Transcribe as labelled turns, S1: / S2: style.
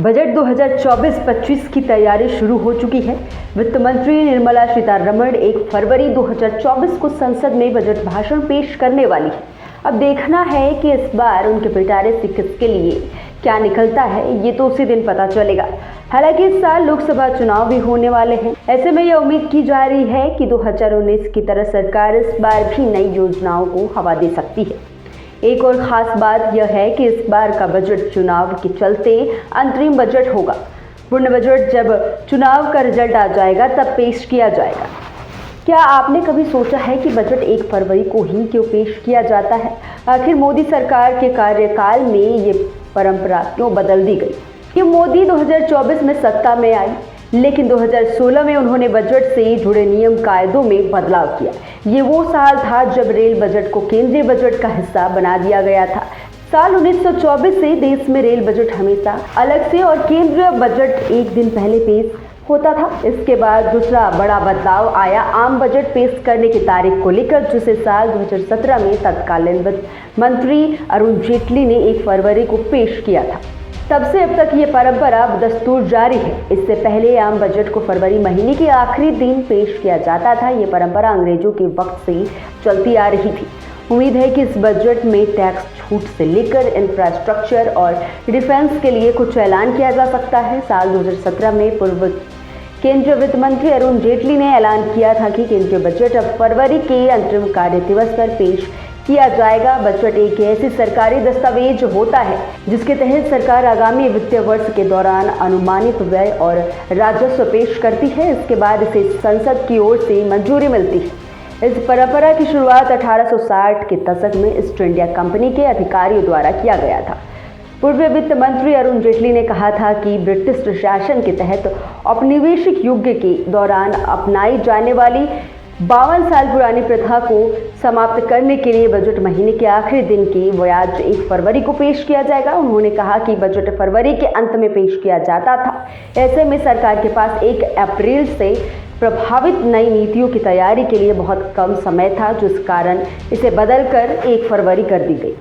S1: Budget 2024-25 की तैयारी शुरू हो चुकी है। वित्त मंत्री निर्मला सीतारमण 1 फरवरी 2024 को संसद में बजट भाषण पेश करने वाली है। अब देखना है कि इस बार उनके पिटारे से किसके लिए क्या निकलता है, ये तो उसी दिन पता चलेगा। हालांकि इस साल लोकसभा चुनाव भी होने वाले हैं। ऐसे में यह उम्मीद की जा रही है कि 2019 की तरह सरकार इस बार भी नई योजनाओं को हवा दे सकती है। एक और खास बात यह है कि इस बार का बजट चुनाव के चलते अंतरिम बजट होगा। पूर्ण बजट जब चुनाव का रिजल्ट आ जाएगा तब पेश किया जाएगा। क्या आपने कभी सोचा है कि बजट 1 फरवरी को ही क्यों पेश किया जाता है? आखिर मोदी सरकार के कार्यकाल में ये परंपरा क्यों बदल दी गई? कि मोदी 2024 में सत्ता में आई, लेकिन 2016 में उन्होंने बजट से जुड़े नियम कायदों में बदलाव किया। ये वो साल था जब रेल बजट को केंद्रीय बजट का हिस्सा बना दिया गया था। साल 1924 से देश में रेल बजट हमेशा अलग से और केंद्रीय बजट एक दिन पहले पेश होता था। इसके बाद दूसरा बड़ा बदलाव आया आम बजट पेश करने की तारीख को लेकर, जिसे साल 2017 में तत्कालीन वित्त मंत्री अरुण जेटली ने 1 फरवरी को पेश किया था। तब से अब तक ये परंपरा दस्तूर जारी है। इससे पहले आम बजट को फरवरी महीने के आखिरी दिन पेश किया जाता था। ये परंपरा अंग्रेजों के वक्त से चलती आ रही थी। उम्मीद है कि इस बजट में टैक्स छूट से लेकर इंफ्रास्ट्रक्चर और डिफेंस के लिए कुछ ऐलान किया जा सकता है। साल 2017 में पूर्व केंद्रीय वित्त मंत्री अरुण जेटली ने ऐलान किया था कि केंद्रीय बजट अब फरवरी के अंतरिम कार्य दिवस पर पेश किया जाएगा। बजट एक ऐसी सरकारी दस्तावेज होता है जिसके तहत सरकार आगामी वित्तीय वर्ष के दौरान अनुमानित व्यय और राजस्व पेश करती है। इसके बाद इसे संसद की ओर से मंजूरी मिलती है। इस परंपरा की शुरुआत 1860 के दशक में ईस्ट इंडिया कंपनी के अधिकारियों द्वारा किया गया था। पूर्व वित्त मंत्री अरुण जेटली ने कहा था कि ब्रिटिश शासन के तहत औपनिवेशिक युग के दौरान अपनाई जाने वाली 52 साल पुरानी प्रथा को समाप्त करने के लिए बजट महीने के आखिरी दिन के ब्याज 1 फरवरी को पेश किया जाएगा। उन्होंने कहा कि बजट फरवरी के अंत में पेश किया जाता था। ऐसे में सरकार के पास 1 अप्रैल से प्रभावित नई नीतियों की तैयारी के लिए बहुत कम समय था, जिस कारण इसे बदलकर 1 फरवरी कर दी गई।